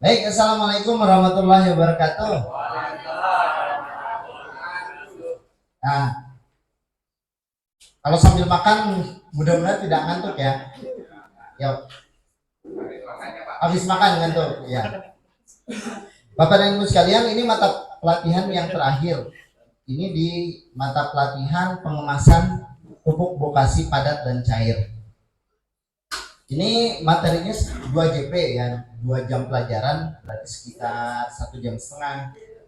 Baik, assalamualaikum warahmatullahi wabarakatuh. Nah, kalau sambil makan, mudah-mudahan tidak ngantuk ya. Ya, habis makan ngantuk. Ya, Bapak dan Ibu sekalian, ini mata pelatihan yang terakhir. Ini di mata pelatihan pengemasan pupuk vokasi padat dan cair. Ini materinya 2 JP ya, 2 jam pelajaran, berarti sekitar 1,5 jam.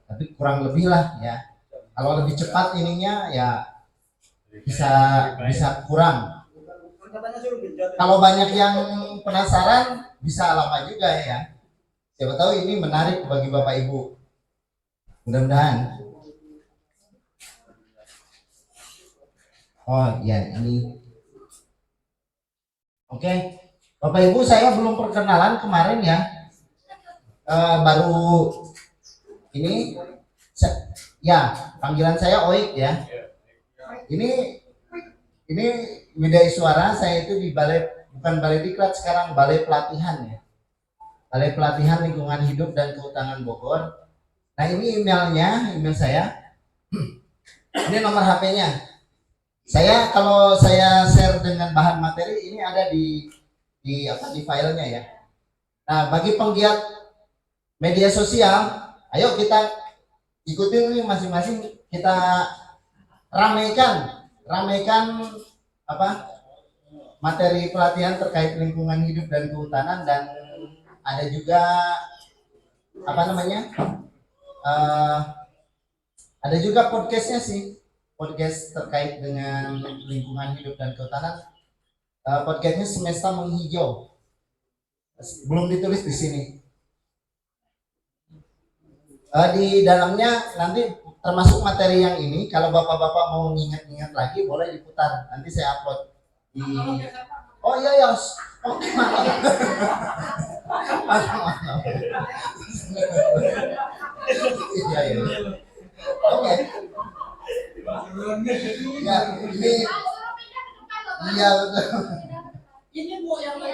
Tapi kurang lebih lah ya. Kalau lebih cepat ininya ya bisa bisa kurang. Kalau banyak yang penasaran bisa lama juga ya. Siapa tahu ini menarik bagi Bapak Ibu. Mudah-mudahan. Oh iya ini. Oke. Bapak Ibu saya belum perkenalan kemarin ya. Baru ini ya panggilan saya Oik ya. Ini ini Widya Suara, saya itu di balai, bukan balai diklat sekarang, balai pelatihan ya. Balai Pelatihan Lingkungan Hidup dan Kehutanan Bogor. Nah ini emailnya, email saya. Ini nomor HP-nya. Saya kalau saya share dengan bahan materi ini ada di filenya ya. Nah bagi penggiat media sosial, ayo kita ikutin nih masing-masing, kita ramaikan, apa materi pelatihan terkait lingkungan hidup dan kehutanan, dan ada juga apa namanya uh, ada juga podcastnya sih, podcast terkait dengan lingkungan hidup dan kehutanan. Podcastnya Semesta Menghijau, belum ditulis di sini. Di dalamnya nanti termasuk materi yang ini, kalau bapak-bapak mau nginget-nginget lagi boleh diputar, nanti saya upload di. Oh iya ya, oke mantap. Iya iya. Oke. Ya ini. Iya betul. Ini bu yang oke.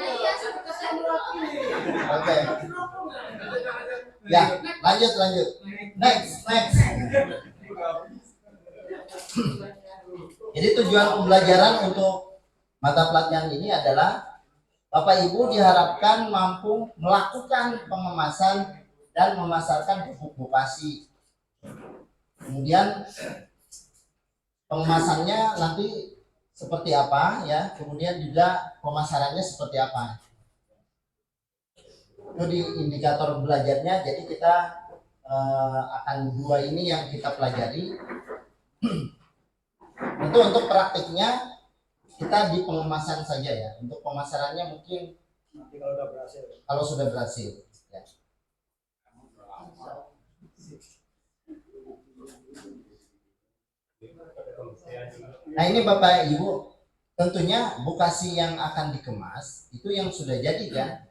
Ya lanjut. Next. Jadi tujuan pembelajaran untuk mata pelatihan ini adalah Bapak Ibu diharapkan mampu melakukan pengemasan dan memasarkan pupuk vokasi. Kemudian pengemasannya nanti seperti apa ya, kemudian juga pemasarannya seperti apa. Itu di indikator belajarnya. Jadi kita akan 2 ini yang kita pelajari. Tentu untuk praktiknya kita di pengemasan saja ya. Untuk pemasarannya mungkin nanti kalau sudah berhasil ya. Nah ini Bapak Ibu, tentunya vokasi yang akan dikemas itu yang sudah jadi kan,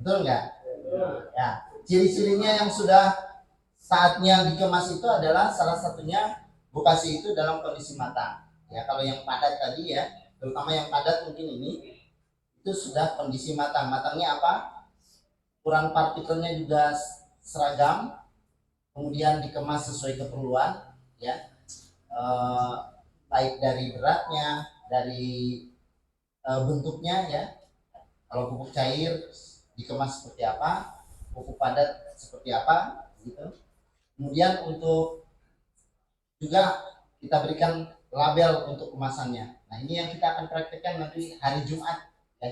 betul nggak? Ya, ciri-cirinya yang sudah saatnya dikemas itu adalah salah satunya vokasi itu dalam kondisi matang. Ya kalau yang padat tadi ya, terutama yang padat mungkin ini, itu sudah kondisi matang. Matangnya apa? Ukuran partikelnya juga seragam, kemudian dikemas sesuai keperluan ya. Baik dari beratnya, dari bentuknya ya. Kalau pupuk cair dikemas seperti apa, pupuk padat seperti apa, gitu. Kemudian untuk juga kita berikan label untuk kemasannya. Nah ini yang kita akan praktekkan nanti hari Jumat ya.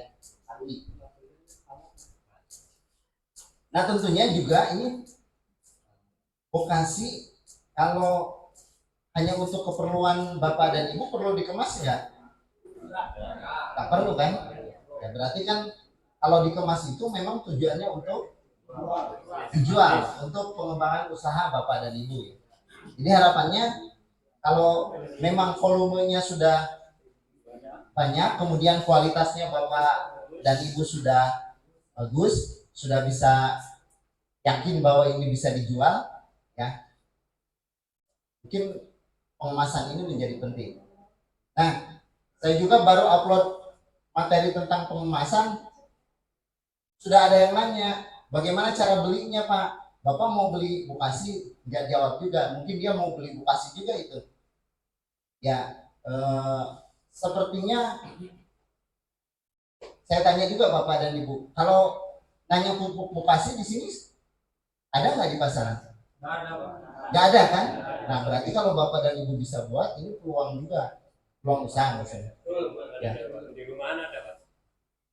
Nah tentunya juga ini vokasi kalau hanya untuk keperluan Bapak dan Ibu perlu dikemas ya? Tak perlu kan? Ya berarti kan kalau dikemas itu memang tujuannya untuk dijual, untuk pengembangan usaha Bapak dan Ibu ya. Jadi harapannya kalau memang volumenya sudah banyak, kemudian kualitasnya Bapak dan Ibu sudah bagus, sudah bisa yakin bahwa ini bisa dijual ya, mungkin pengemasan ini menjadi penting. Nah saya juga baru upload materi tentang pengemasan, sudah ada yang nanya, bagaimana cara belinya Pak? Bapak mau beli Bekasi, nggak jawab juga. Mungkin dia mau beli Bekasi juga itu. Ya, sepertinya saya tanya juga Bapak dan Ibu. Kalau nanya pupuk Bekasi di sini ada nggak di pasaran? Nggak ada, Pak. Nggak ada kan? Nah, berarti kalau Bapak dan Ibu bisa buat, ini peluang juga. Peluang usaha maksudnya. Ya. Di rumah ada, Pak.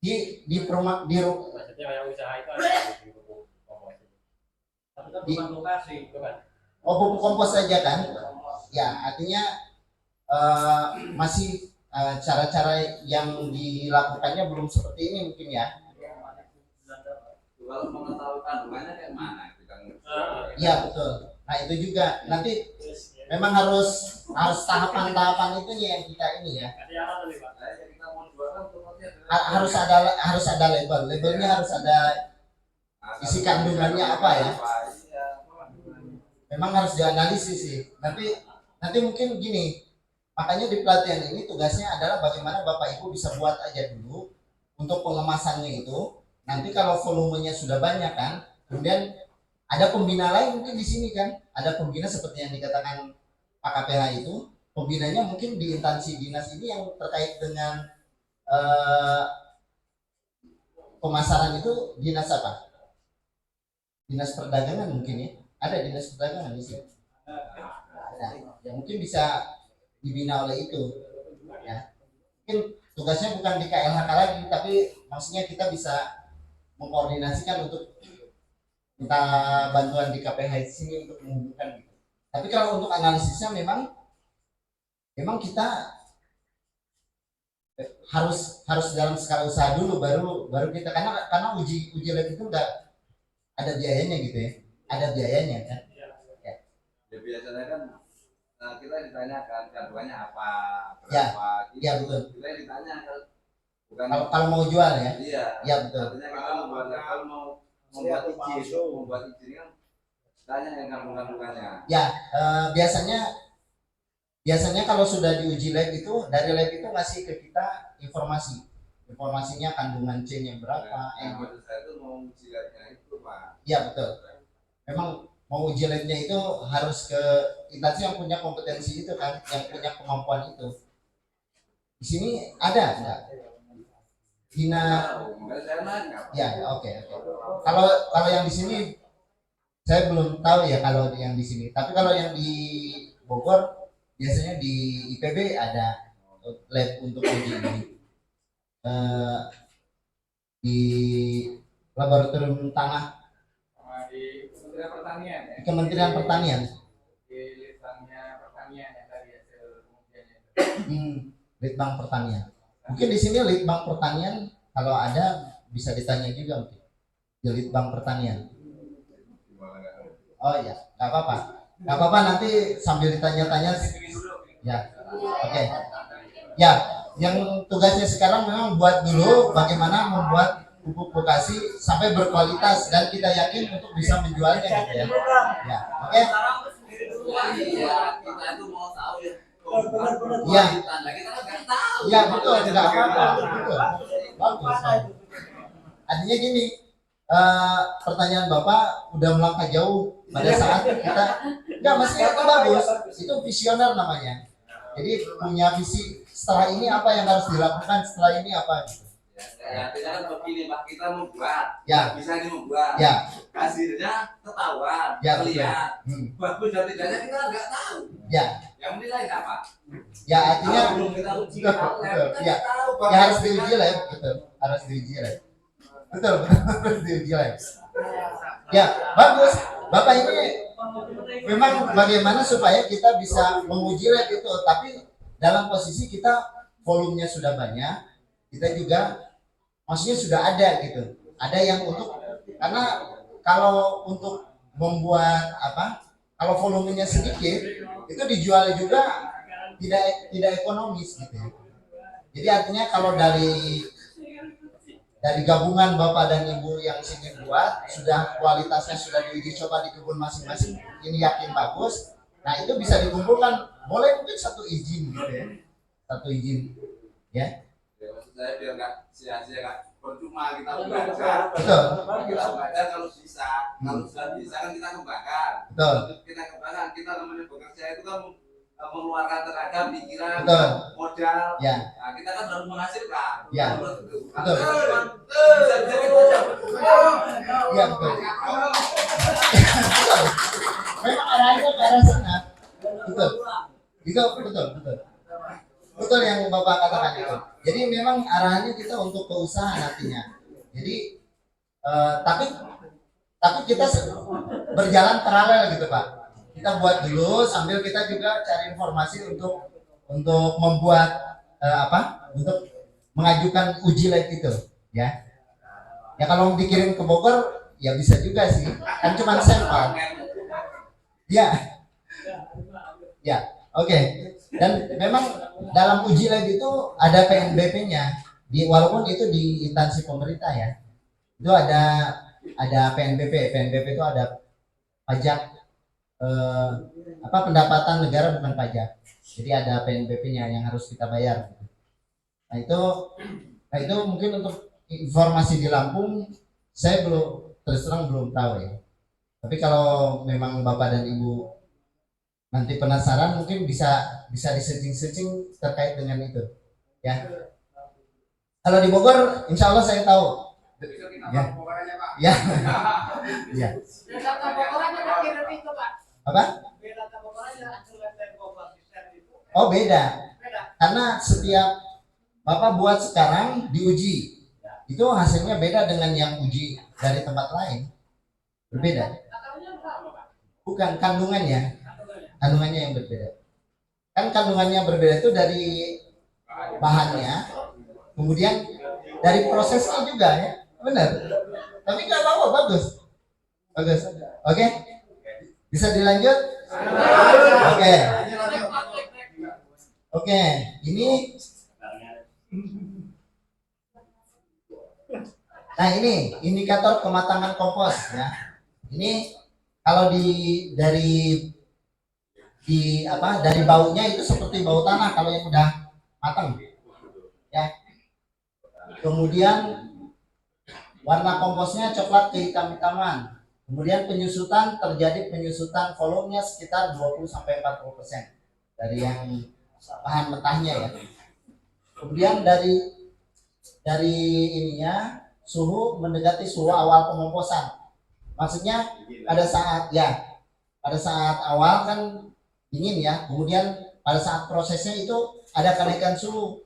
Di rumah, Maksudnya yang usaha itu ada di pupuk kompos. Tapi kan bukan lokasi, bukan. Oh, pupuk kompos saja kan? Ya, artinya masih cara-cara yang dilakukannya belum seperti ini mungkin ya. Kalau mengetahui kandungannya kayak mana? Iya betul. Nah itu juga nanti memang harus tahapan-tahapan itu yang kita ini ya. Harus ada labelnya harus ada isi kandungannya apa ya. Memang harus dianalisis sih. Nanti mungkin gini. Makanya di pelatihan ini tugasnya adalah bagaimana Bapak Ibu bisa buat aja dulu untuk pengemasannya itu. Nanti kalau volumenya sudah banyak kan, kemudian ada pembina lain mungkin di sini kan, ada pembina seperti yang dikatakan Pak KPH itu, pembinanya mungkin di instansi dinas ini yang terkait dengan pemasaran itu dinas apa? Dinas perdagangan mungkin ya, ada dinas perdagangan di sini. Nah, ya mungkin bisa dibina oleh itu ya. Mungkin tugasnya bukan di KLHK lagi, tapi maksudnya kita bisa mengkoordinasikan untuk minta bantuan di KPH di sini untuk menghubungkan gitu. Tapi kalau untuk analisisnya memang kita harus dalam skala usaha dulu baru kita karena uji lab itu enggak ada biayanya gitu ya. Ada biayanya kan. Ya biasanya kan kita ditanyakan kandungannya apa, berapa, gitu. Ya betul. Kita ditanya bukan kalau mau jual ya. Iya. Ya betul. Artinya kita kalau mau membuat izin kan tanya yang kandungannya. Ya biasanya kalau sudah diuji lab itu dari lab itu ngasih ke kita informasinya kandungan C-nya berapa. Maksud saya itu mau uji labnya itu Pak. Iya betul. Memang mau uji labnya itu harus ke instansi yang punya kompetensi itu kan, yang punya kemampuan itu. Di sini ada enggak? Ya, oke. Kalau yang di sini saya belum tahu ya kalau yang di sini. Tapi kalau yang di Bogor biasanya di IPB ada lab untuk uji ini. Di laboratorium tanah Di Kementerian Pertanian ya. di Kementerian Pertanian. Di Litbangnya Pertanian yang tadi hasil pengujiannya. Litbang Pertanian. Mungkin di sini Litbang Pertanian kalau ada bisa ditanya juga mungkin. Di Litbang Pertanian. Oh iya, nggak apa-apa nanti sambil ditanya-tanya. Ya, oke. Ya, yang tugasnya sekarang memang buat dulu bagaimana membuat pupuk Bekasi sampai berkualitas dan kita yakin untuk bisa menjualnya gitu ya. Ya, oke. Kita itu mau tahu ya. Iya. Kita nggak tahu. Iya betul, tidak apa-apa. Betul. Bagus. Artinya gini, pertanyaan Bapak udah melangkah jauh pada saat kita maksudnya itu bagus. Itu visioner namanya. Jadi punya visi setelah ini apa yang harus dilakukan, setelah ini apa gitu. Ya, kita kan begini Pak, kita membuat, ya. Bisa membuat, ya. Hasilnya ketahuan, ya, terlihat, bagus dan tidaknya kita nggak tahu. Ya. Yang menilai apa? Ya artinya belum kita uji, ya. Ya harus diuji lah ya, betul, harus diuji lah. Betul, harus diuji lah. Ya bagus, Bapak ini memang bagaimana supaya kita bisa menguji lab itu, tapi dalam posisi kita volumenya sudah banyak, kita juga maksudnya sudah ada gitu, ada yang untuk karena kalau untuk membuat kalau volumenya sedikit itu dijual juga tidak ekonomis gitu. Jadi artinya kalau dari gabungan Bapak dan Ibu yang sini buat sudah kualitasnya sudah diuji coba di kebun masing-masing, ini yakin bagus. Nah itu bisa dikumpulkan, boleh mungkin satu izin gitu ya, satu izin ya. Maksud saya biar nggak sia-sia Kak. percuma kita belajar. Betul. Kita belajar kalau sudah bisa kan kita kembangkan. Betul. Kita kembangkan, kita namanya bekerja itu kan mengeluarkan tenaga, pikiran, Betul. modal. Ya. Nah, kita kan harus menghasilkan. Ya. Betul. Iya betul. Memang arahnya ke arah sana. Betul. Itu betul. Betul yang Bapak katakan itu. Jadi memang arahannya kita untuk ke usaha nantinya. Jadi tapi kita berjalan paralel gitu Pak. Kita buat dulu sambil kita juga cari informasi untuk membuat untuk mengajukan uji lab itu ya. Ya kalau dikirim ke Bogor ya bisa juga sih. Kan cuma sampel. Ya. Ya. Oke. Dan memang dalam uji lab itu ada PNBP-nya. Walaupun itu di instansi pemerintah ya. Itu ada PNBP. PNBP itu ada pajak pendapatan negara bukan pajak. Jadi ada PNBP-nya yang harus kita bayar. Nah itu mungkin untuk informasi di Lampung saya terus terang belum tahu ya. Tapi kalau memang Bapak dan Ibu nanti penasaran mungkin bisa di-searching terkait dengan itu ya. Kalau di Bogor insya Allah saya tahu ya. Ya. Ya. Apa? Oh beda. Karena setiap Bapak buat sekarang diuji, itu hasilnya beda dengan yang uji dari tempat lain. Berbeda. Bukan kandungannya yang berbeda. Kan kandungannya berbeda itu dari bahannya, kemudian dari prosesnya juga ya, benar. Tapi nggak apa-apa, bagus. Oke, bisa dilanjut? Oke. Ini. Nah ini indikator kematangan kompos ya. Ini kalau dari baunya itu seperti bau tanah kalau yang udah matang ya. Kemudian warna komposnya coklat kehitam-hitaman. Kemudian terjadi penyusutan volumenya sekitar 20-40% dari yang bahan mentahnya ya. Kemudian dari ininya suhu mendekati suhu awal pengomposan. Maksudnya pada saat awal kan dingin ya, kemudian pada saat prosesnya itu ada kenaikan suhu.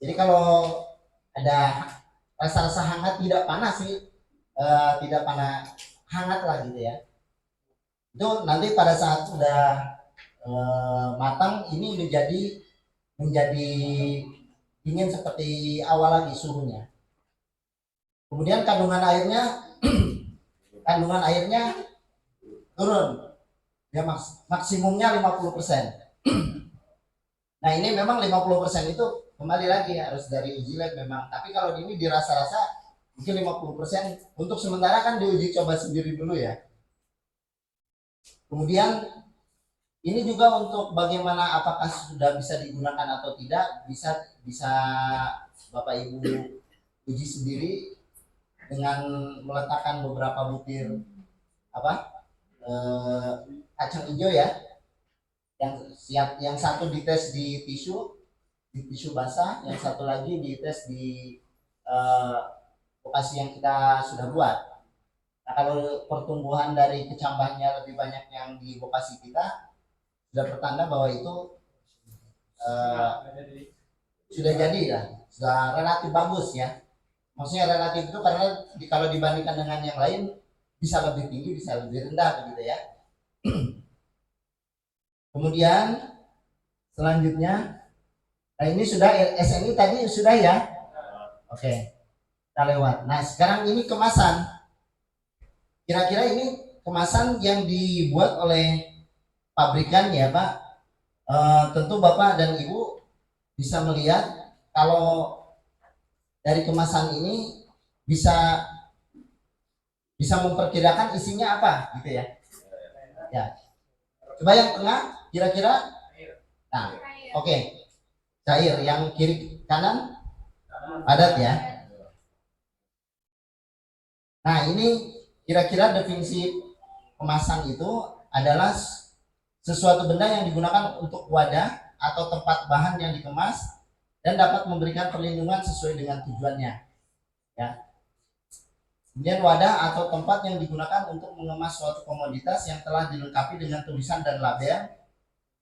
Jadi kalau ada rasa-rasa hangat, tidak panas sih, tidak panas, hangat lah gitu ya. Itu nanti pada saat sudah matang ini menjadi dingin seperti awal lagi suhunya. Kemudian kandungan airnya turun. Ya maksimumnya 50%. Nah, ini memang 50% itu kembali lagi harus dari uji lab memang. Tapi kalau ini dirasa-rasa mungkin 50% untuk sementara kan diuji coba sendiri dulu ya. Kemudian ini juga untuk bagaimana apakah sudah bisa digunakan atau tidak, bisa Bapak Ibu uji sendiri dengan meletakkan beberapa butir kacang hijau ya, yang satu dites di tisu basah, yang satu lagi dites di lokasi yang kita sudah buat. Nah, kalau pertumbuhan dari kecambahnya lebih banyak yang di lokasi kita, sudah pertanda bahwa itu sudah jadi ya, sudah relatif bagus ya. Maksudnya relatif itu karena kalau dibandingkan dengan yang lain bisa lebih tinggi, bisa lebih rendah begitu ya. Kemudian selanjutnya, nah ini sudah SNI tadi sudah ya. Oke, kita lewat. Nah sekarang ini kemasan. Kira-kira ini kemasan yang dibuat oleh pabrikan ya Pak. Tentu Bapak dan Ibu bisa melihat kalau dari kemasan ini bisa memperkirakan isinya apa gitu ya. Ya. Coba yang tengah kira-kira. Nah, oke. Cair, yang kiri kanan padat ya. Nah, ini kira-kira definisi kemasan itu adalah sesuatu benda yang digunakan untuk wadah atau tempat bahan yang dikemas dan dapat memberikan perlindungan sesuai dengan tujuannya. Ya. Kemudian wadah atau tempat yang digunakan untuk mengemas suatu komoditas yang telah dilengkapi dengan tulisan dan label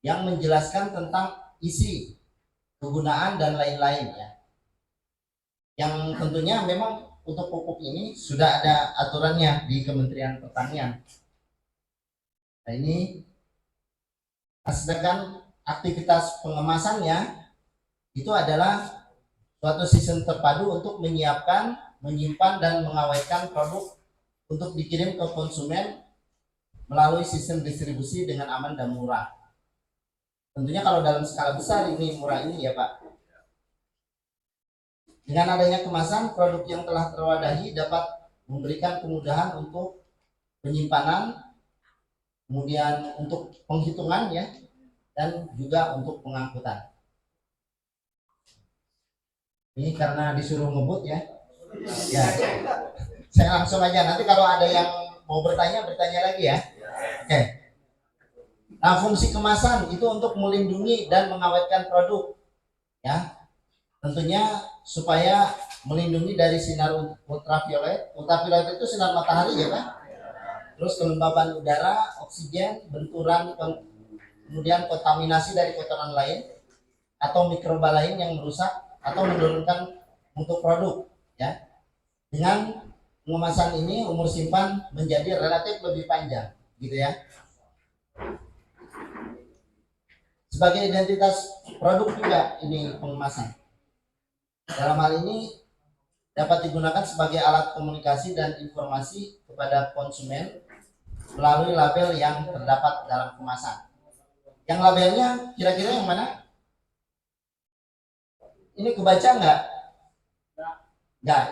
yang menjelaskan tentang isi, kegunaan dan lain-lain ya. Yang tentunya memang untuk pupuk ini sudah ada aturannya di Kementerian Pertanian. Nah ini, sedangkan aktivitas pengemasannya itu adalah suatu sistem terpadu untuk menyiapkan, menyimpan dan mengawetkan produk untuk dikirim ke konsumen melalui sistem distribusi dengan aman dan murah. Tentunya kalau dalam skala besar ini murah ini ya Pak. Dengan adanya kemasan, produk yang telah terwadahi dapat memberikan kemudahan untuk penyimpanan, kemudian untuk penghitungan ya, dan juga untuk pengangkutan. Ini karena disuruh ngebut ya. Ya, saya langsung aja. Nanti kalau ada yang mau bertanya lagi ya. Oke. Nah, fungsi kemasan itu untuk melindungi dan mengawetkan produk, ya. Tentunya supaya melindungi dari sinar ultraviolet. Ultraviolet itu sinar matahari ya Pak. Terus kelembaban udara, oksigen, benturan, kemudian kontaminasi dari kotoran lain atau mikroba lain yang merusak atau menurunkan mutu produk ya. Dengan pengemasan ini umur simpan menjadi relatif lebih panjang gitu ya. Sebagai identitas produk juga ini pengemasan. Dalam hal ini dapat digunakan sebagai alat komunikasi dan informasi kepada konsumen melalui label yang terdapat dalam kemasan. Yang labelnya kira-kira yang mana? Ini kebaca nggak? Nggak.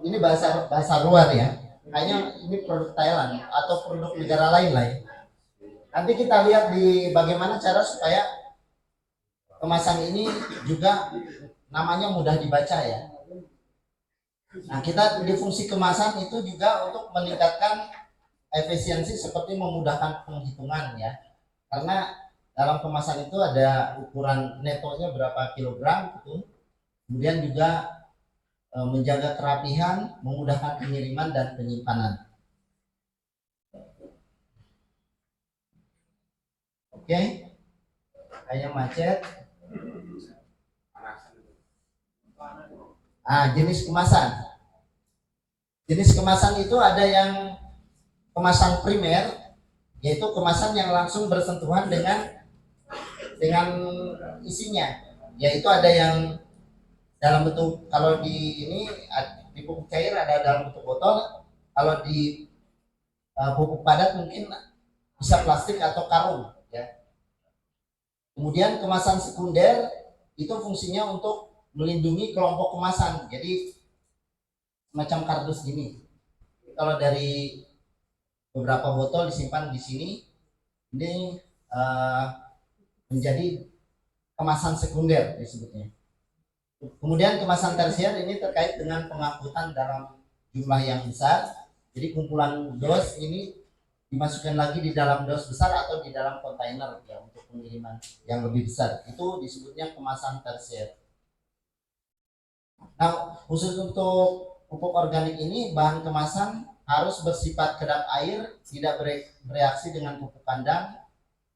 Ini bahasa luar ya. Kayaknya ini produk Thailand atau produk negara lain lah ya. Nanti kita lihat di bagaimana cara supaya kemasan ini juga namanya mudah dibaca ya. Nah, kita di fungsi kemasan itu juga untuk meningkatkan efisiensi seperti memudahkan penghitungan ya. Karena dalam kemasan itu ada ukuran netonya berapa kilogram gitu. Kemudian juga menjaga kerapihan, memudahkan pengiriman dan penyimpanan. Oke. Kayak macet. Jenis kemasan. Jenis kemasan itu ada yang kemasan primer, yaitu kemasan yang langsung bersentuhan dengan isinya, yaitu ada yang dalam bentuk, kalau di ini di pupuk cair ada dalam bentuk botol, kalau di pupuk padat mungkin bisa plastik atau karung ya. Kemudian kemasan sekunder itu fungsinya untuk melindungi kelompok kemasan, jadi semacam kardus gini. Kalau dari beberapa botol disimpan di sini, ini menjadi kemasan sekunder disebutnya. Kemudian kemasan tersier ini terkait dengan pengangkutan dalam jumlah yang besar. Jadi kumpulan dos ini dimasukkan lagi di dalam dos besar atau di dalam kontainer ya untuk pengiriman yang lebih besar. Itu disebutnya kemasan tersier. Nah, khusus untuk pupuk organik ini bahan kemasan harus bersifat kedap air, tidak bereaksi dengan pupuk kandang,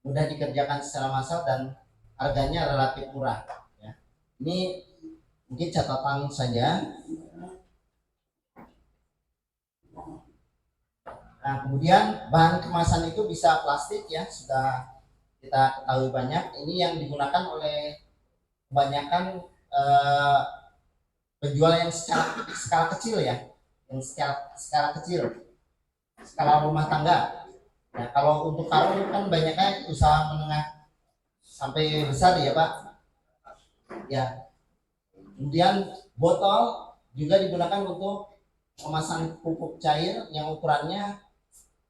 mudah dikerjakan secara massal dan harganya relatif murah. Ya. Ini mungkin catatan saja. Nah, kemudian bahan kemasan itu bisa plastik ya, sudah kita ketahui banyak. Ini yang digunakan oleh kebanyakan penjual yang skala kecil ya, yang skala kecil, skala rumah tangga. Nah, kalau untuk karung kan banyaknya usaha menengah sampai besar ya Pak. Ya. Kemudian botol juga digunakan untuk kemasan pupuk cair yang ukurannya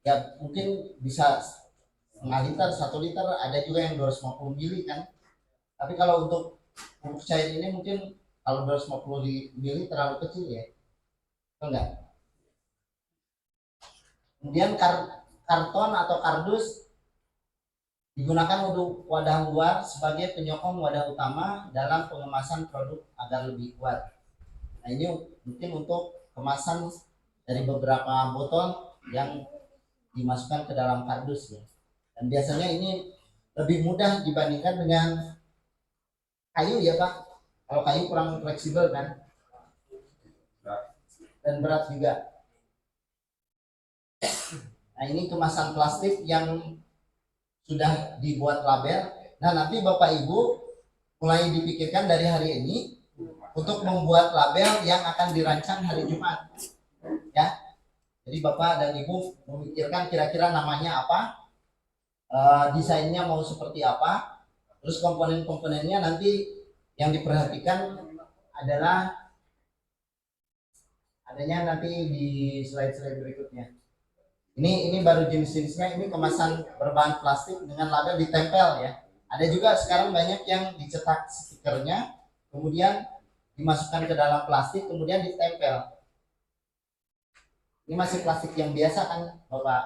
ya mungkin bisa setengah liter, 1 liter, ada juga yang 250 mili kan. Tapi kalau untuk pupuk cair ini mungkin kalau 250 mili terlalu kecil ya. Betul nggak? Kemudian karton atau kardus digunakan untuk wadah luar sebagai penyokong wadah utama dalam pengemasan produk agar lebih kuat. Nah ini mungkin untuk kemasan dari beberapa botol yang dimasukkan ke dalam kardus ya. Dan biasanya ini lebih mudah dibandingkan dengan kayu ya Pak. Kalau kayu kurang fleksibel kan, dan berat juga. Nah ini kemasan plastik yang sudah dibuat label. Nah nanti Bapak Ibu mulai dipikirkan dari hari ini untuk membuat label yang akan dirancang hari Jumat. Ya, jadi Bapak dan Ibu memikirkan kira-kira namanya apa, desainnya mau seperti apa, terus komponen-komponennya nanti yang diperhatikan adalah adanya nanti di slide-slide berikutnya. Ini baru jenis-jenisnya, ini kemasan berbahan plastik dengan label ditempel ya. Ada juga sekarang banyak yang dicetak stikernya, kemudian dimasukkan ke dalam plastik, kemudian ditempel. Ini masih plastik yang biasa kan Bapak?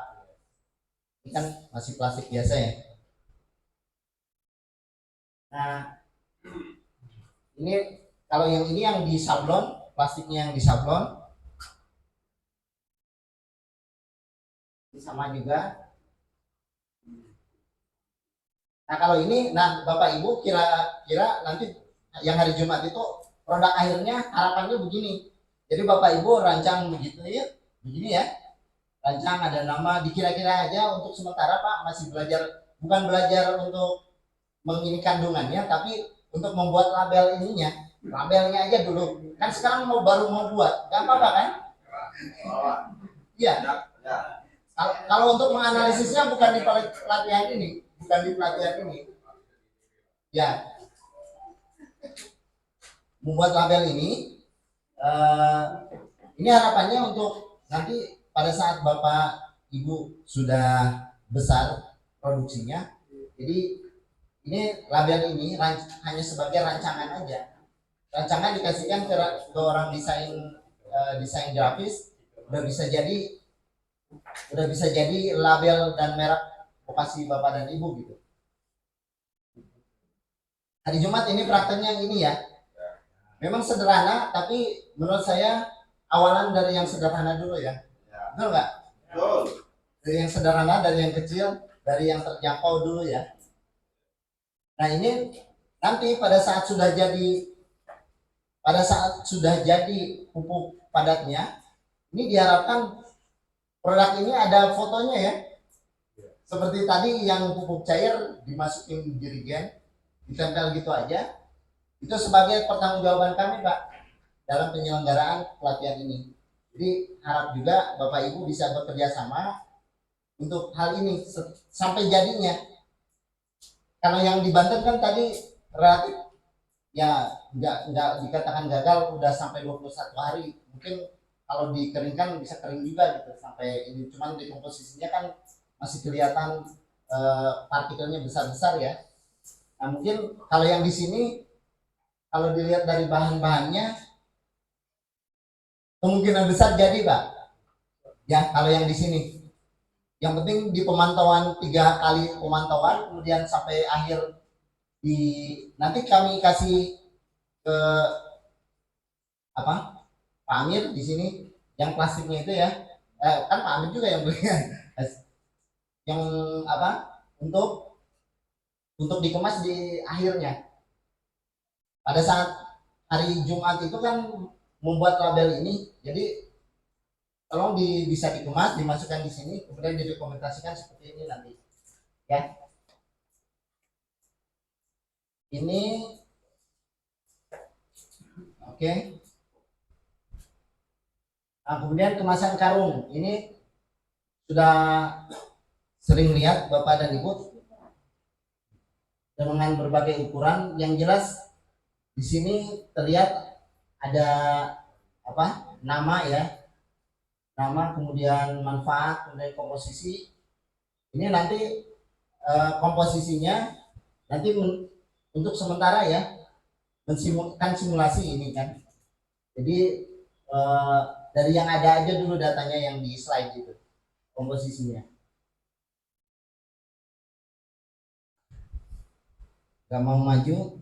Ini kan masih plastik biasa ya. Nah, ini kalau yang ini yang di sablon, plastiknya yang di sablon. Ini sama juga. Nah kalau ini, nah Bapak Ibu kira-kira nanti yang hari Jumat itu produk akhirnya harapannya begini. Jadi Bapak Ibu rancang begitu ya, begini ya. Rancang ada nama, dikira-kira aja untuk sementara Pak masih belajar, bukan belajar untuk mengini kandungannya, tapi untuk membuat label ininya, labelnya aja dulu. Kan sekarang baru mau buat, nggak apa-apa kan? Iya. Kalau untuk menganalisisnya bukan di pelatihan ini, ya. Membuat label ini harapannya untuk nanti pada saat Bapak Ibu sudah besar produksinya, jadi ini label ini hanya sebagai rancangan aja. Rancangan dikasihkan ke orang desain grafis, udah bisa jadi label dan merek vokasi Bapak dan Ibu gitu. Hari Jumat ini prakteknya yang ini ya. Memang sederhana, tapi menurut saya awalan dari yang sederhana dulu ya. Betul nggak? Betul. Dari yang sederhana, dari yang kecil, dari yang terjangkau dulu ya. Nah ini nanti pada saat sudah jadi pupuk padatnya, ini diharapkan produk ini ada fotonya ya. Seperti tadi yang pupuk cair dimasukin jerigen, ditempel gitu aja. Itu sebagai pertanggungjawaban kami Pak dalam penyelenggaraan pelatihan ini. Jadi harap juga Bapak Ibu bisa bekerja sama untuk hal ini sampai jadinya. Kalau yang di Banten kan tadi relatif ya nggak dikatakan gagal, udah sampai 21 hari. Mungkin kalau dikeringkan bisa kering juga gitu sampai ini, cuman di komposisinya kan masih kelihatan partikelnya besar-besar ya. Nah mungkin kalau yang di sini kalau dilihat dari bahan-bahannya kemungkinan besar jadi Pak ya. Kalau yang di sini yang penting di pemantauan 3 kali pemantauan, kemudian sampai akhir nanti kami kasih ke Pak Amir di sini yang plastiknya itu ya, kan Pak Amir juga yang beli yang untuk dikemas di akhirnya. Pada saat hari Jumat itu kan membuat label ini, jadi tolong bisa dikemas, dimasukkan di sini, kemudian didokumentasikan seperti ini nanti ya. Ini oke. Nah, kemudian kemasan karung ini sudah sering lihat Bapak dan Ibu dengan berbagai ukuran. Yang jelas di sini terlihat ada nama ya, nama, kemudian manfaat, kemudian komposisi. Ini nanti komposisinya nanti untuk sementara ya mensimulasi ini kan. Jadi Dari yang ada aja dulu datanya yang di slide itu, komposisinya. Gak mau maju?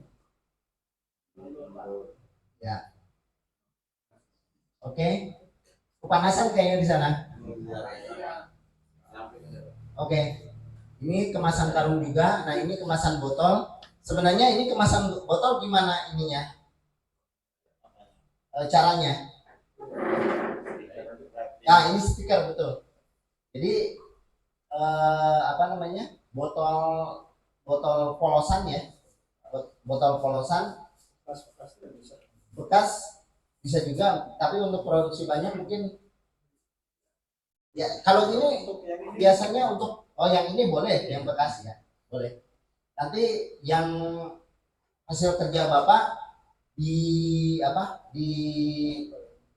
Ya. Oke. Kepanasan kayaknya di sana. Oke. Ini kemasan karung juga. Nah, ini kemasan botol. Sebenarnya ini kemasan botol gimana ininya? Caranya? Nah, ini stiker betul. Jadi apa namanya? Botol polosan ya. Botol polosan bekas bisa juga, tapi untuk produksi banyak mungkin ya. Kalau ini biasanya untuk yang ini boleh, yang bekas ya boleh. Nanti yang hasil kerja Bapak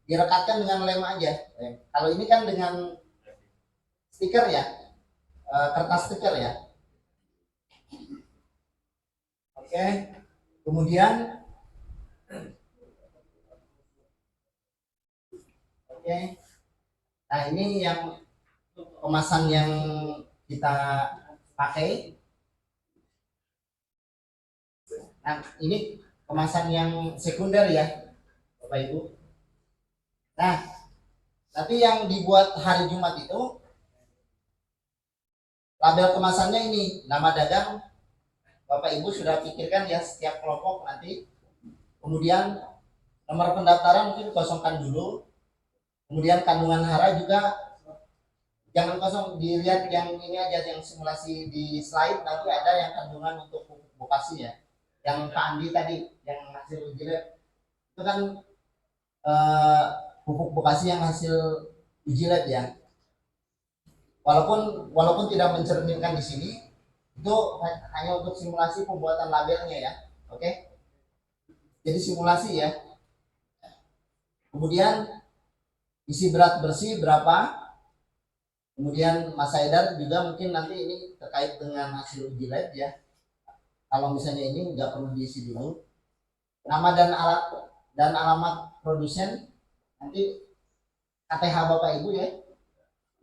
direkatkan dengan lem aja. Kalau ini kan dengan stiker ya, kertas stiker ya. Oke. Kemudian oke. Nah, ini yang kemasan yang kita pakai. Nah, ini kemasan yang sekunder ya, Bapak Ibu. Nah, nanti yang dibuat hari Jumat itu label kemasannya ini, nama dagang Bapak Ibu sudah pikirkan ya setiap kelompok nanti. Kemudian nomor pendaftaran mungkin kosongkan dulu. Kemudian kandungan hara juga jangan kosong, dilihat yang ini aja, yang simulasi di slide. Nanti ada yang kandungan untuk pupuk vokasi ya, yang Pak Andi tadi yang hasil uji lab itu kan pupuk vokasi yang hasil uji lab ya. Walaupun tidak mencerminkan di sini, itu hanya untuk simulasi pembuatan labelnya ya. Oke, jadi simulasi ya. Kemudian isi berat bersih berapa, kemudian masa edar juga mungkin nanti ini terkait dengan hasil uji lab ya. Kalau misalnya ini nggak perlu diisi dulu. Nama dan alamat produsen nanti KTH Bapak Ibu ya,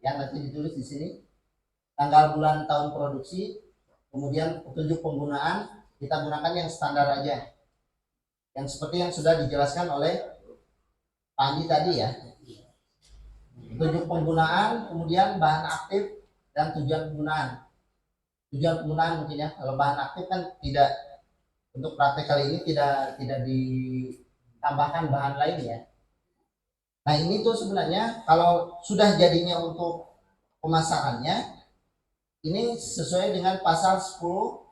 yang nanti ditulis di sini. Tanggal bulan tahun produksi, kemudian petunjuk penggunaan kita gunakan yang standar aja, yang seperti yang sudah dijelaskan oleh Pak Andi tadi ya. Petunjuk penggunaan, kemudian bahan aktif dan tujuan penggunaan. Tujuan penggunaan mungkin ya, kalau bahan aktif kan tidak, untuk praktek kali ini tidak ditambahkan bahan lain ya. Nah, ini tuh sebenarnya kalau sudah jadinya untuk pemasarannya, ini sesuai dengan pasal 10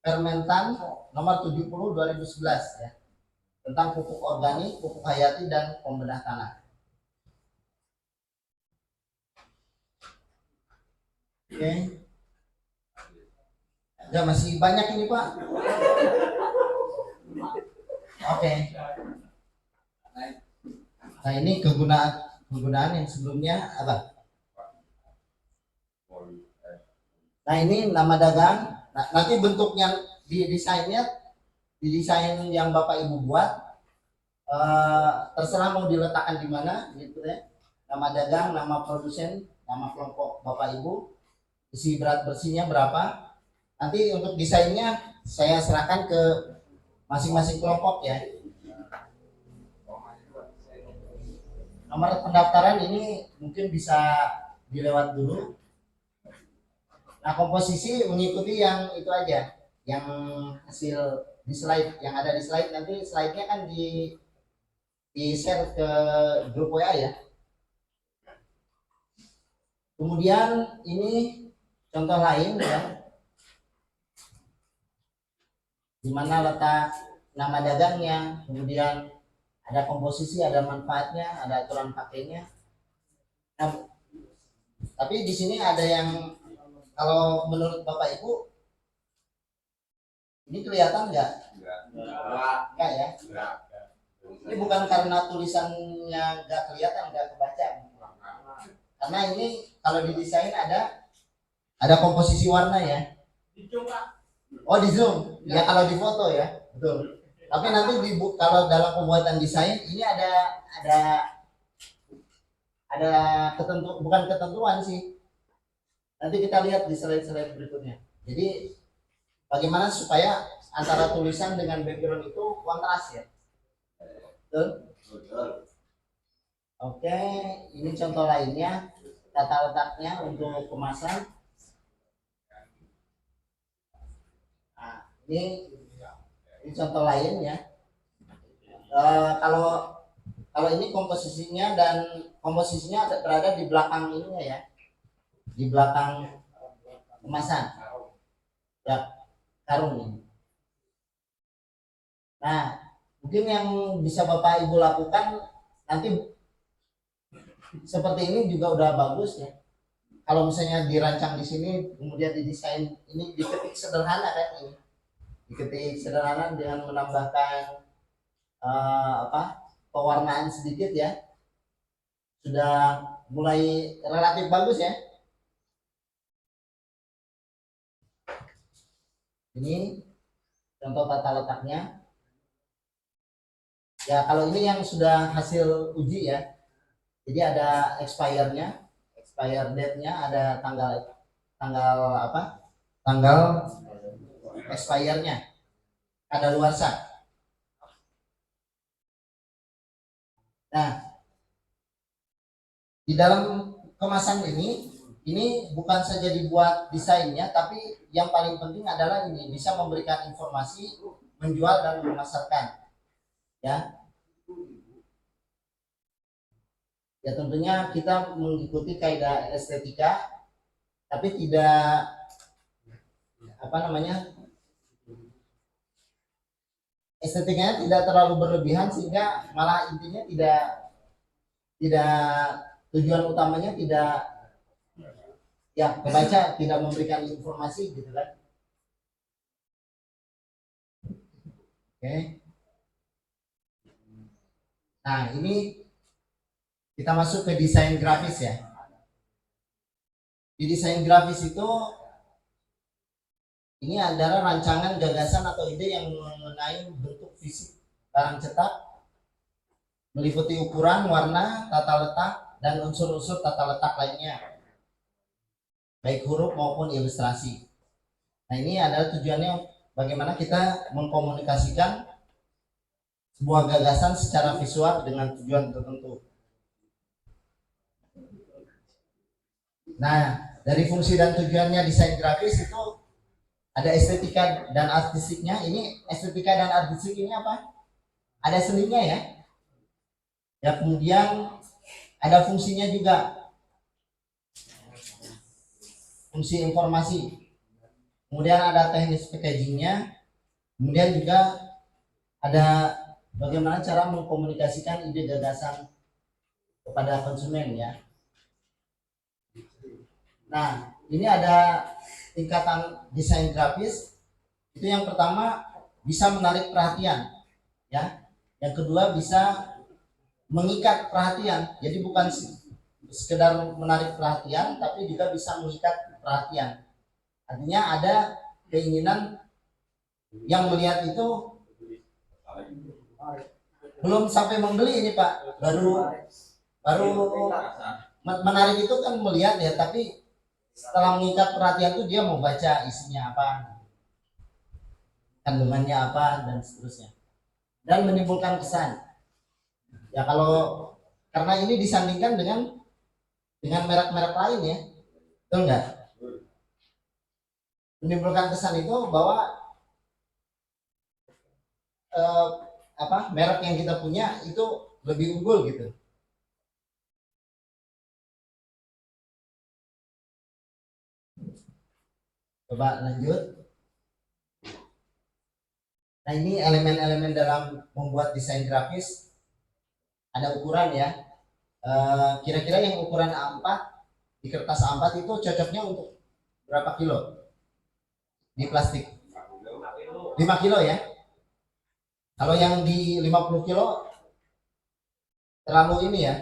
Permentan nomor 70 2011 ya, tentang pupuk organik, pupuk hayati dan pembedah tanah. Oke. Ya, masih banyak ini Pak. Oke. Nah, ini kegunaan yang sebelumnya apa? Nah, ini nama dagang. Nah, nanti bentuknya didesain yang Bapak Ibu buat, terserah mau diletakkan di mana gitu ya. Nama dagang, nama produsen, nama kelompok Bapak Ibu, isi berat bersihnya berapa. Nanti untuk desainnya saya serahkan ke masing-masing kelompok ya. Nomor pendaftaran ini mungkin bisa dilewat dulu. Nah, komposisi mengikuti yang itu aja, yang hasil di slide, yang ada di slide. Nanti slide-nya kan di share ke grup WA ya. Kemudian ini contoh lain ya, di mana letak nama dagangnya, kemudian ada komposisi, ada manfaatnya, ada aturan pakainya. Nah, tapi di sini ada yang, kalau menurut Bapak Ibu ini kelihatan nggak? Enggak ya? Ini bukan karena tulisannya nggak kelihatan, nggak kebaca. Karena ini kalau didesain ada komposisi warna ya. Oh, di zoom ya, kalau di foto ya, betul. Tapi nanti kalau dalam pembuatan desain ini ada ada bukan ketentuan sih. Nanti kita lihat di slide-slide berikutnya. Jadi bagaimana supaya antara tulisan dengan background itu kontras ya. Betul? Oke, ini contoh lainnya, tata letaknya untuk kemasan. Nah, ini contoh lain ya. Kalau ini komposisinya berada di belakang ininya ya, di belakang kemasan ya, karung ini. Nah, mungkin yang bisa Bapak Ibu lakukan nanti seperti ini juga udah bagus ya. Kalau misalnya dirancang di sini, kemudian didesain, ini diketik sederhana kan ini, diketik sederhana dengan menambahkan pewarnaan sedikit ya, sudah mulai relatif bagus ya. Ini contoh tata letaknya. Ya kalau ini yang sudah hasil uji ya, jadi ada expire date-nya, ada tanggal expire-nya, ada luarsa. Nah, di dalam kemasan ini bukan saja dibuat desainnya, tapi yang paling penting adalah ini bisa memberikan informasi, menjual dan memasarkan. Ya, tentunya kita mengikuti kaidah estetika, tapi tidak estetikanya tidak terlalu berlebihan sehingga malah intinya tidak tujuan utamanya tidak ya pembaca tidak memberikan informasi gitu kan. Oke. Nah, ini kita masuk ke desain grafis ya. Di desain grafis itu ini adalah rancangan gagasan atau ide yang mengenai bentuk fisik barang cetak, meliputi ukuran, warna, tata letak, dan unsur-unsur tata letak lainnya, baik huruf maupun ilustrasi. Nah, ini adalah tujuannya bagaimana kita mengkomunikasikan sebuah gagasan secara visual dengan tujuan tertentu. Nah, dari fungsi dan tujuannya desain grafis itu ada estetika dan artistiknya. Ini estetika dan artistik ini apa? Ada seninya ya. Ya, kemudian ada fungsinya juga. Fungsi informasi. Kemudian ada teknis packagingnya. Kemudian juga ada bagaimana cara mengkomunikasikan ide gagasan kepada konsumen ya. Nah, ini ada tingkatan desain grafis. Itu yang pertama bisa menarik perhatian ya. Yang kedua bisa mengikat perhatian. Jadi bukan sekedar menarik perhatian tapi juga bisa mengikat perhatian. Artinya ada keinginan yang melihat itu belum sampai membeli ini Pak, baru menarik itu kan melihat ya, tapi setelah mengikat perhatian tuh dia mau baca isinya apa, kandungannya apa dan seterusnya, dan menimbulkan kesan ya. Kalau karena ini disandingkan dengan merek-merek lain ya, betul nggak? Menimbulkan kesan itu bahwa merek yang kita punya itu lebih unggul gitu. Coba lanjut. Nah, ini elemen-elemen dalam membuat desain grafis. Ada ukuran ya. Kira-kira yang ukuran A4 di kertas A4 itu cocoknya untuk berapa kilo di plastik? 5 kilo ya. Kalau yang di 50 kilo terlalu ini ya,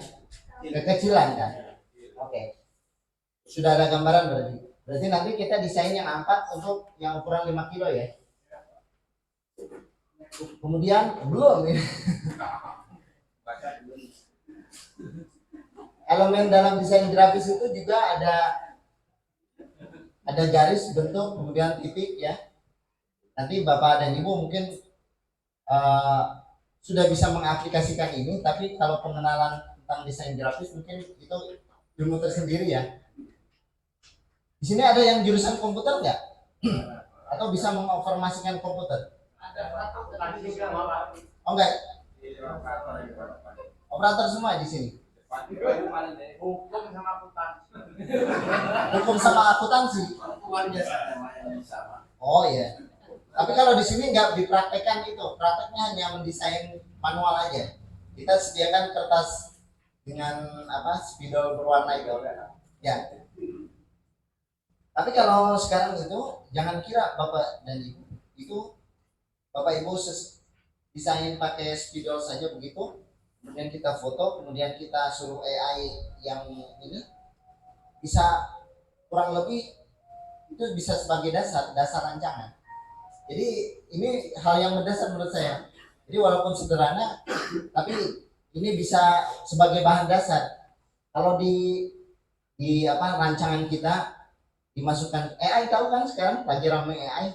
kekecilan kan. Oke. Sudah ada gambaran berarti. Berarti nanti kita desain yang A4 untuk yang ukuran 5 kilo ya. Kemudian belum ya. elemen dalam desain grafis itu juga ada garis bentuk kemudian titik ya. Nanti Bapak dan Ibu mungkin sudah bisa mengaplikasikan ini, tapi kalau pengenalan tentang desain grafis mungkin itu ilmu tersendiri ya. Di sini ada yang jurusan komputer nggak? Atau bisa menginformasikan komputer? Oh enggak, operator semua di sini. Hukum sama akuntansi. Hukum sama akuntansi. Oh iya. Tapi kalau di sini nggak dipraktekkan itu, prakteknya hanya mendesain manual aja. Kita sediakan kertas dengan spidol berwarna itu. Ya. Tapi kalau sekarang itu jangan kira Bapak dan Ibu itu Bapak Ibu desain pakai spidol saja begitu, kemudian kita foto, kemudian kita suruh AI yang ini bisa kurang lebih itu bisa sebagai dasar rancangan. Jadi ini hal yang mendasar menurut saya. Jadi walaupun sederhana, tapi ini bisa sebagai bahan dasar. Kalau di rancangan kita dimasukkan AI, tahu kan sekarang lagi ramai AI.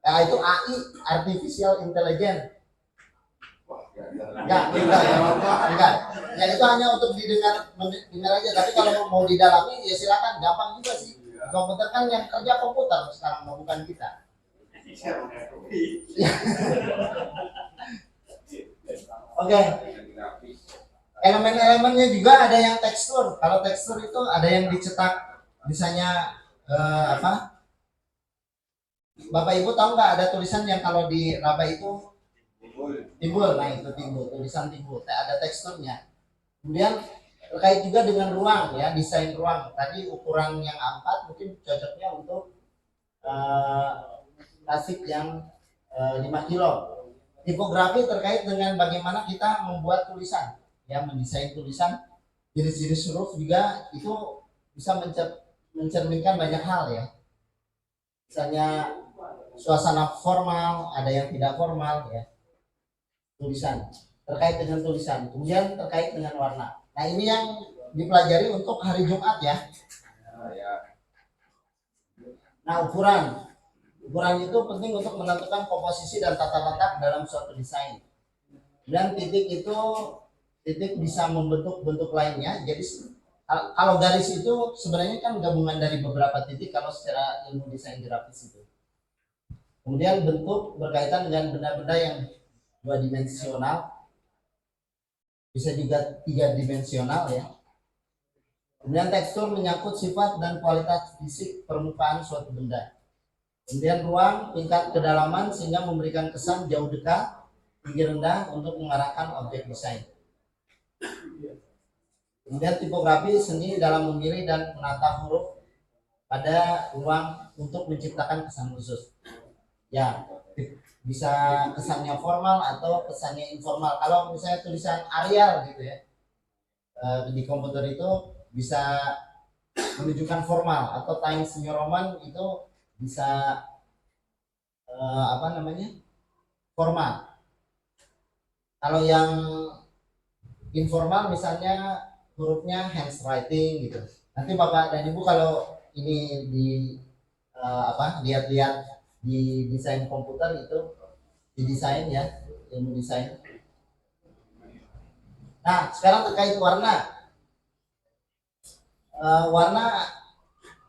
AI itu AI, artificial intelligence. Enggak. Ya itu hanya untuk mendengar aja. Tapi kalau mau didalami ya silakan, gampang juga sih. Komputer kan yang kerja komputer sekarang, bukan kita. Oke. Elemen-elemennya juga ada yang tekstur. Kalau tekstur itu ada yang dicetak, misalnya Bapak Ibu tahu nggak ada tulisan yang kalau diraba itu timbul. Nah itu timbul, tulisan timbul. Ada teksturnya. Kemudian terkait juga dengan ruang ya, desain ruang. Tadi ukuran yang A4 mungkin cocoknya untuk tasik yang 5 kilo. Tipografi terkait dengan bagaimana kita membuat tulisan, ya, mendesain tulisan, jenis-jenis huruf juga itu bisa mencerminkan banyak hal ya. Misalnya suasana formal, ada yang tidak formal ya. Tulisan, terkait dengan tulisan, kemudian terkait dengan warna. Nah ini yang dipelajari untuk hari Jumat ya. Nah ukuran itu penting untuk menentukan komposisi dan tata letak dalam suatu desain. Dan titik itu bisa membentuk bentuk lainnya. Jadi kalau garis itu sebenarnya kan gabungan dari beberapa titik kalau secara ilmu desain grafis itu. Kemudian bentuk berkaitan dengan benda-benda yang 2 dimensional, bisa juga 3 dimensional ya. Kemudian tekstur menyangkut sifat dan kualitas fisik permukaan suatu benda. Kemudian ruang, tingkat kedalaman sehingga memberikan kesan jauh dekat, tinggi rendah untuk mengarahkan objek desain. Kemudian tipografi, seni dalam memilih dan menata huruf pada ruang untuk menciptakan kesan khusus. Ya, bisa kesannya formal atau kesannya informal. Kalau misalnya tulisan Arial gitu ya, di komputer itu bisa menunjukkan formal, atau Times New Roman itu bisa formal. Kalau yang informal misalnya hurufnya handwriting gitu. Nanti Bapak dan Ibu kalau ini lihat-lihat di desain komputer itu didesain ya, ilmu desain. Nah sekarang terkait warna. Warna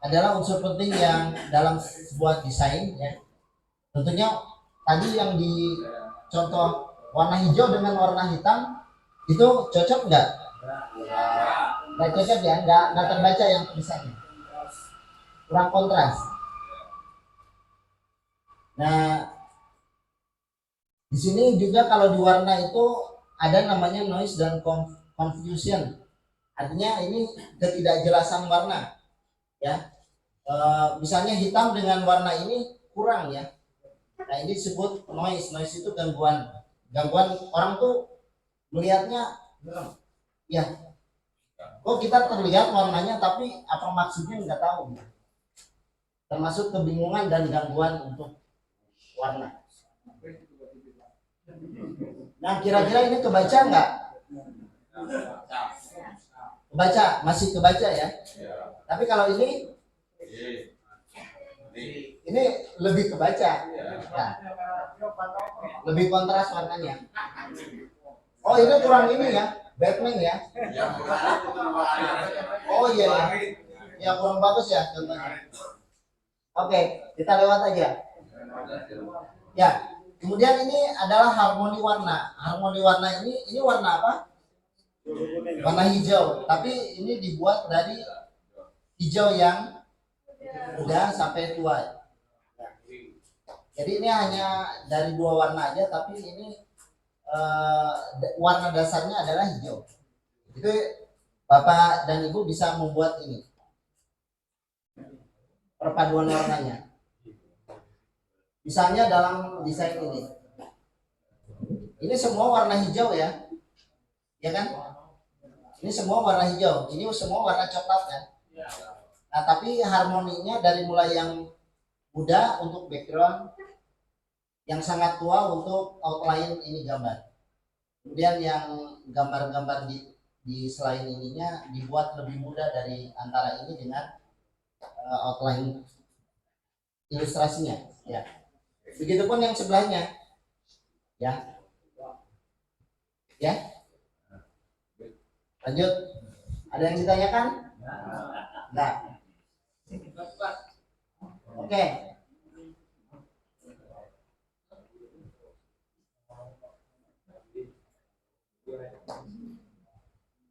adalah unsur penting yang dalam sebuah desain ya. Tentunya tadi yang di contoh warna hijau dengan warna hitam itu cocok nggak? Nggak cocok ya, nggak terbaca yang tulisannya, kurang kontras. Nah di sini juga kalau di warna itu ada namanya noise dan confusion, artinya ini ketidakjelasan warna ya. Misalnya hitam dengan warna ini kurang ya. Nah ini disebut noise itu gangguan orang tuh melihatnya ya, kok kita terlihat warnanya tapi apa maksudnya nggak tahu, termasuk kebingungan dan gangguan untuk warna. Nah kira-kira ini kebaca nggak? Kebaca, masih kebaca ya. Ya. Tapi kalau ini lebih kebaca. Ya. Lebih kontras warnanya. Oh ini kurang ini ya, Batman ya. Oh iya ya. Ya kurang bagus ya contohnya. Oke, kita lewat aja. Ya, kemudian ini adalah harmoni warna. Harmoni warna ini warna apa? Warna hijau. Tapi ini dibuat dari hijau yang muda sampai tua. Jadi ini hanya dari dua warna aja, tapi ini warna dasarnya adalah hijau. Itu Bapak dan Ibu bisa membuat ini perpaduan warnanya. Misalnya dalam desain ini semua warna hijau ya, ya kan? Ini semua warna hijau, ini semua warna coklat kan? Nah tapi harmoninya dari mulai yang muda untuk background, yang sangat tua untuk outline ini gambar. Kemudian yang gambar-gambar di selain ininya dibuat lebih mudah dari antara ini dengan outline ilustrasinya ya. Begitupun yang sebelahnya ya. Ya. Lanjut. Ada yang ditanyakan? Enggak. Oke.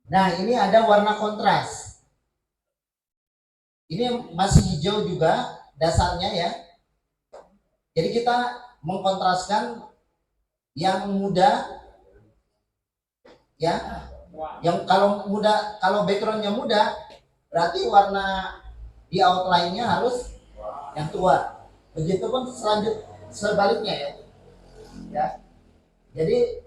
Nah, ini ada warna kontras. Ini masih hijau juga dasarnya ya. Jadi kita mengkontraskan yang muda ya. Yang kalau backgroundnya muda, berarti warna di outline-nya harus yang tua. Begitupun sebaliknya ya. Ya. Jadi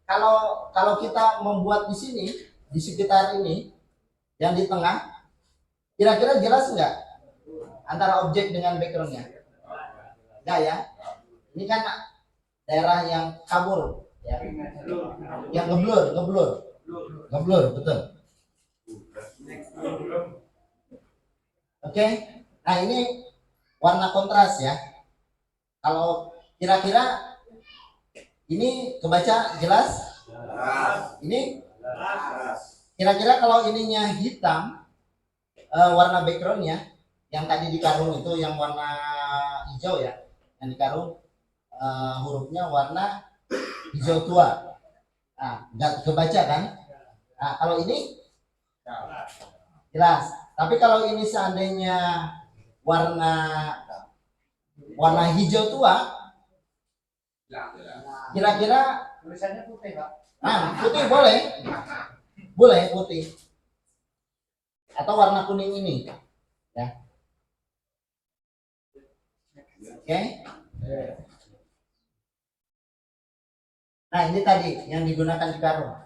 kalau kita membuat di sini, di sekitar ini, yang di tengah, kira-kira jelas nggak antara objek dengan backgroundnya? Nggak ya? Ini kan daerah yang kabur, ya, yang ngeblur, betul. Oke, nah ini warna kontras ya. Kalau kira-kira ini kebaca jelas? Ini kira-kira kalau ininya hitam, warna backgroundnya yang tadi di karung itu yang warna hijau ya, yang di karung hurufnya warna hijau tua. Nah, nggak kebaca kan? Nah, kalau ini jelas. Tapi kalau ini seandainya warna hijau tua, kira-kira Tulisannya putih, Pak. nah, putih boleh putih atau warna kuning ini ya. Oke. Nah ini tadi yang digunakan di karung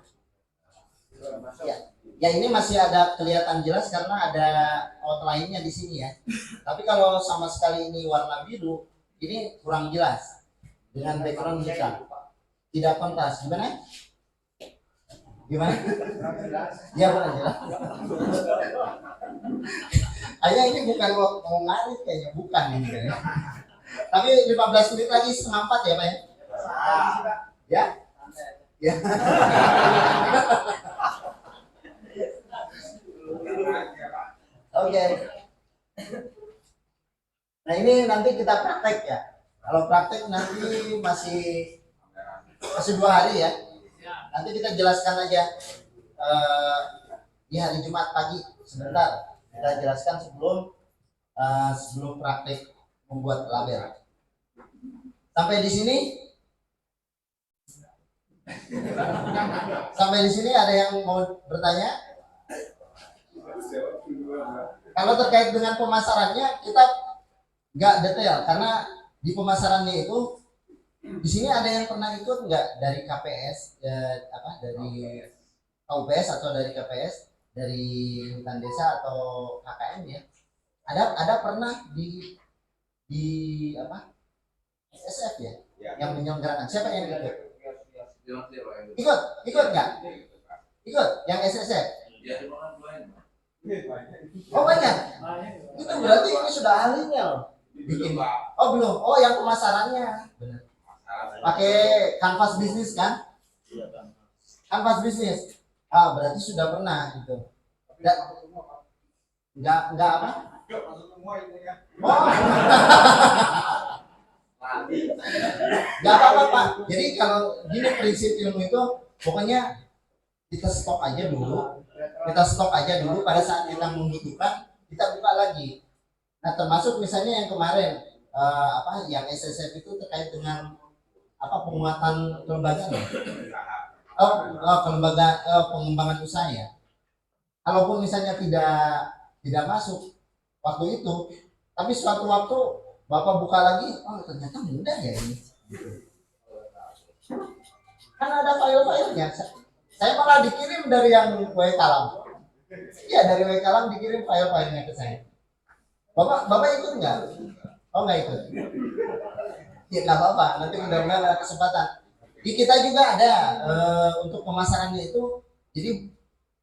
ya, ini masih ada kelihatan jelas karena ada outline-nya di sini ya. Tapi kalau sama sekali ini warna biru, ini kurang jelas dengan background hitam, tidak kontras. Gimana? Ya kurang jelas. Kayaknya ini bukan mau ngarit, kayaknya bukan ini kayaknya. Tapi 15 menit lagi setengah 4 ya Pak ya? Ya? Ya. Oke. Nah ini nanti kita praktek ya. Kalau praktek nanti masih 2 hari ya. Nanti kita jelaskan aja di hari Jumat pagi sebentar. Kita jelaskan sebelum praktek membuat label. Sampai di sini? Sampai di sini ada yang mau bertanya? Kalau terkait dengan pemasarannya kita nggak detail karena di pemasarannya itu di sini ada yang pernah ikut nggak dari KPS dari KUPS atau dari KPS dari hutan desa atau KKN ya? Ada pernah di SSF ya? Yang menyelenggarakan siapa yang ikut? Ikut nggak? Ikut yang SSF? Dia ada makan lain. Oh banyak. Itu berarti ini sudah ahlinya loh. Bikin. Oh belum. Oh yang pemasarannya. Benar. Pakai kanvas bisnis kan? Kanvas bisnis. Ah berarti sudah pernah gitu. Enggak apa? Oh. Enggak apa-apa Pak. Jadi kalau gini prinsip ilmu itu pokoknya kita stok aja dulu. Kita stok aja dulu pada saat kita membutuhkan kita buka lagi. Nah termasuk misalnya yang kemarin yang SSF itu terkait dengan penguatan kelembagaan pengembangan usaha ya. Kalaupun misalnya tidak masuk waktu itu, tapi suatu waktu Bapak buka lagi, oh ternyata mudah ya ini. Kan ada file-filenya. Saya malah dikirim dari yang Kalam. Iya dari Kalam dikirim file-filenya ke saya. Bapak ikut nggak? Oh nggak ikut. Ya nggak apa-apa. Nanti mudah-mudahan ada kesempatan. Di kita juga ada untuk pemasarannya itu. Jadi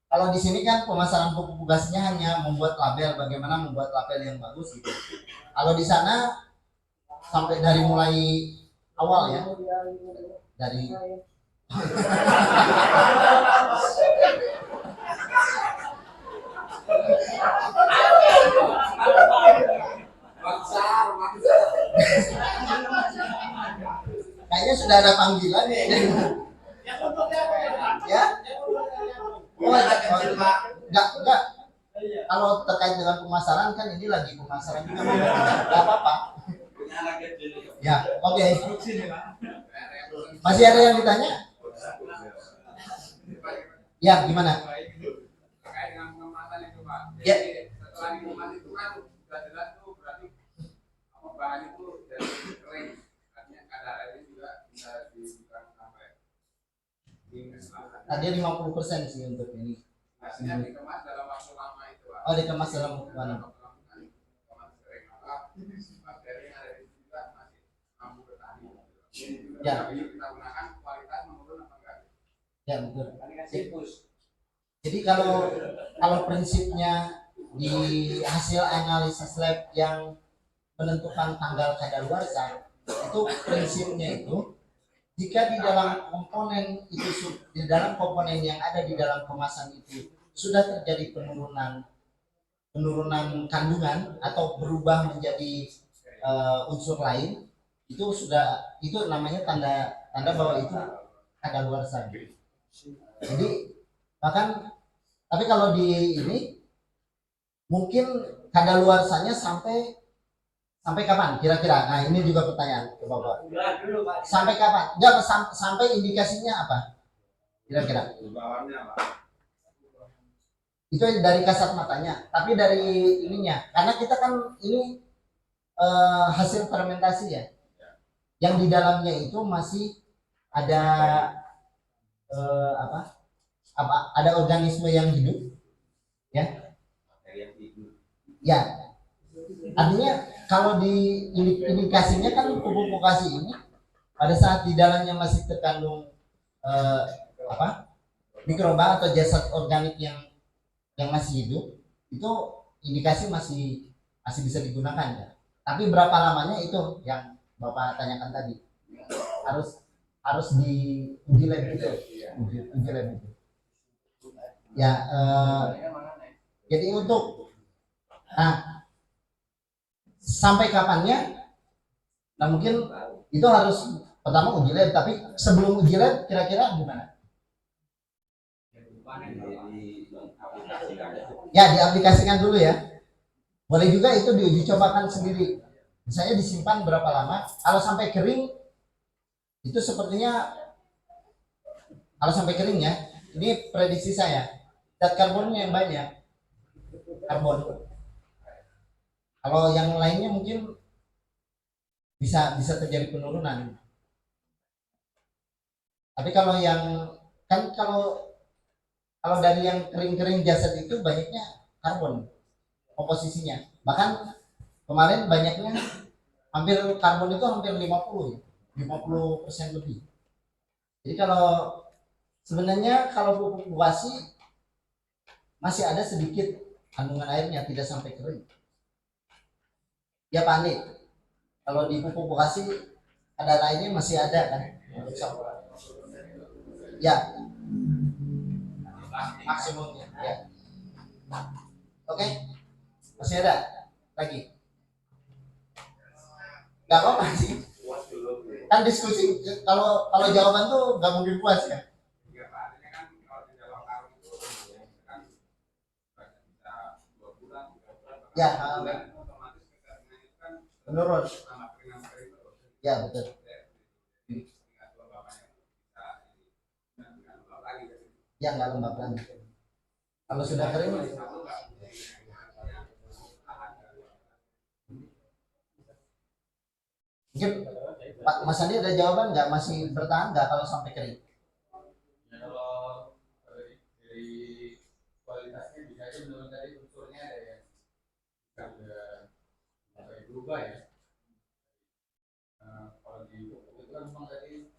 kalau di sini kan pemasaran pupuk gasnya hanya membuat label, bagaimana membuat label yang bagus gitu. Kalau di sana sampai dari mulai awal ya, dari kayaknya sudah ada panggilan ya. Ya? Enggak. Kalau terkait dengan pemasaran kan ini lagi pemasaran juga. Enggak apa-apa. Ya, oke. Masih ada yang ditanya? Ya, gimana? Terkait dengan pengemasan itu Pak. Ya. Setelah dikemas itu kan sudah jelas tuh berarti bahan itu dari kering. Artinya kadar airnya juga bisa dikurang sampai Tadi 50% sih untuk ini. Maksudnya dikemas dalam waktu lama itu Pak. Oh, dikemas dalam waktu lama. Bakteri yang ada di situ juga masih mampu bertahan. Ya. Tapi kita gunakan kualitas menurun apa enggak? Ya, betul. Jadi kalau prinsipnya di hasil analisis lab yang menentukan tanggal kadaluarsa itu prinsipnya itu jika di dalam komponen yang ada di dalam kemasan itu sudah terjadi penurunan kandungan atau berubah menjadi unsur lain, itu namanya tanda bahwa itu kadaluarsa. Jadi bahkan tapi kalau di ini mungkin kadaluarsanya sampai kapan kira-kira? Nah ini juga pertanyaan ke Bapak. Sampai kapan? Enggak, sampai indikasinya apa? Kira-kira? Itu dari kasat matanya, tapi dari ininya, karena kita kan ini hasil fermentasi ya, yang di dalamnya itu masih ada ada organisme yang hidup, ya. Ya, artinya kalau di indikasinya kan pupuk vokasi ini pada saat di dalamnya masih terkandung mikroba atau jasad organik yang masih hidup, itu indikasi masih bisa digunakan ya. Tapi berapa lamanya itu yang Bapak tanyakan tadi, harus di uji lab itu, uji lab itu. Ya, jadi untuk sampai kapannya, nah mungkin itu harus pertama uji lab, tapi sebelum uji lab kira-kira gimana? Ya diaplikasikan dulu ya. Boleh juga itu diuji cobakan sendiri. Misalnya disimpan berapa lama. Kalau sampai kering, itu sepertinya kalau sampai kering ya. Ini prediksi saya. Zat karbonnya yang banyak. Karbon. Kalau yang lainnya mungkin bisa terjadi penurunan. Tapi kalau yang kan kalau dari yang kering-kering jasad itu banyaknya karbon komposisinya. Bahkan kemarin banyaknya hampir karbon itu hampir 50% lebih. Jadi kalau sebenarnya kalau pupuk vokasi masih ada sedikit kandungan airnya, tidak sampai kering. Ya Pak Andi, kalau di pupuk vokasi kadar airnya masih ada kan? Ya, maksimumnya. Ya. Oke, masih ada lagi? Gak apa-apa sih. Kan diskusi, kalau jawaban tuh gak mungkin puas ya. Iya Pak, artinya kan kalau di dalam karung itu kan bisa 2 bulan, 3 bulan, Ya, bulan otomatis kekeringan itu kan menurun. sama keringan terus. Ya betul. Tinggal dua bapaknya bisa nggak lembab lagi. Ya nggak lembab lagi. Kalau sudah kering, mungkin Pak Mas Andi ada jawaban nggak, masih bertahan nggak kalau sampai kering? Ya, kalau dari kualitasnya bisa aja menurut tadi unsurnya ada ya, ada berubah ya. Kalau di pupuk itu kan memang tadi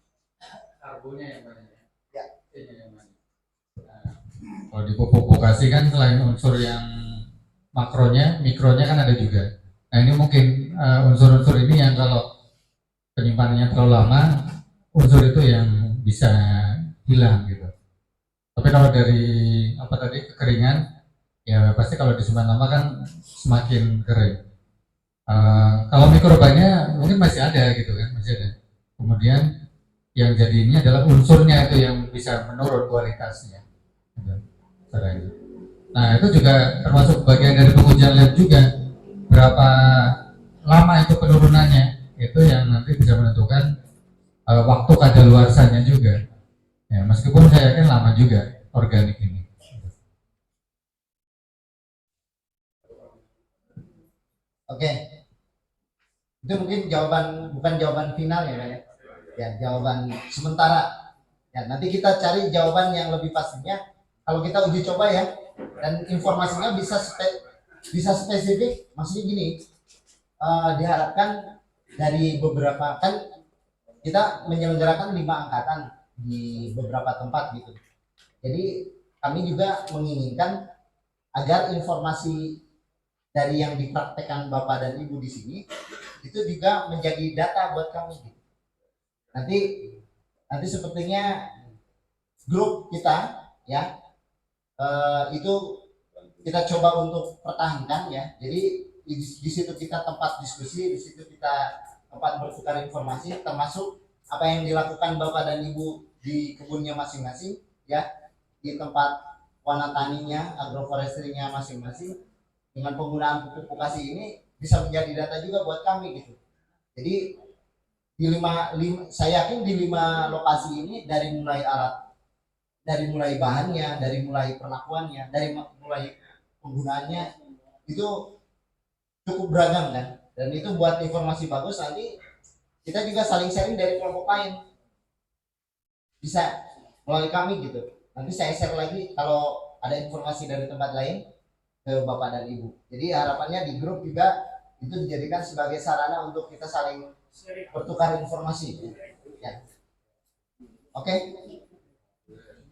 karbonnya yang banyak ya, Ya. C-nya yang banyak. Kalau di pupuk vokasi kan selain unsur yang makronya, mikronya kan ada juga. Nah ini mungkin unsur-unsur ini yang kalau penyimpanannya terlalu lama, unsur itu yang bisa hilang gitu. Tapi kalau dari apa tadi kekeringan, ya pasti kalau disimpan lama kan semakin kering. Kalau mikrobanya mungkin masih ada gitu kan, masih ada. Kemudian yang jadi ini adalah unsurnya itu yang bisa menurun kualitasnya. Gitu, caranya. Nah itu juga termasuk bagian dari pengujian lab juga, berapa lama itu penurunannya, itu yang nanti bisa menentukan waktu kadaluarsanya juga. Ya, meskipun saya yakin lama juga organik ini. Oke, itu mungkin jawaban, bukan jawaban final ya Pak ya. Ya jawaban sementara. Ya nanti kita cari jawaban yang lebih pastinya kalau kita uji coba ya, dan informasinya bisa spesifik. Maksudnya gini, diharapkan dari beberapa, kan kita menyelenggarakan 5 angkatan di beberapa tempat gitu. Jadi kami juga menginginkan agar informasi dari yang dipraktekkan Bapak dan Ibu di sini itu juga menjadi data buat kami gitu. Nanti sepertinya grup kita ya itu kita coba untuk pertahankan ya. Jadi di situ kita tempat diskusi, di situ kita tempat bertukar informasi, termasuk apa yang dilakukan Bapak dan Ibu di kebunnya masing-masing ya, di tempat wana taninya, agroforestry-nya masing-masing, dengan penggunaan pupuk vokasi ini bisa menjadi data juga buat kami gitu. Jadi di saya yakin di 5 lokasi ini, dari mulai alat, dari mulai bahannya, dari mulai perlakuannya, dari mulai penggunaannya itu cukup beragam kan, dan itu buat informasi bagus. Nanti kita juga saling sharing dari kelompok lain, bisa melalui kami gitu. Nanti saya share lagi kalau ada informasi dari tempat lain ke Bapak dan Ibu. Jadi harapannya di grup juga itu dijadikan sebagai sarana untuk kita saling bertukar informasi ya. Oke,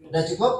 udah cukup?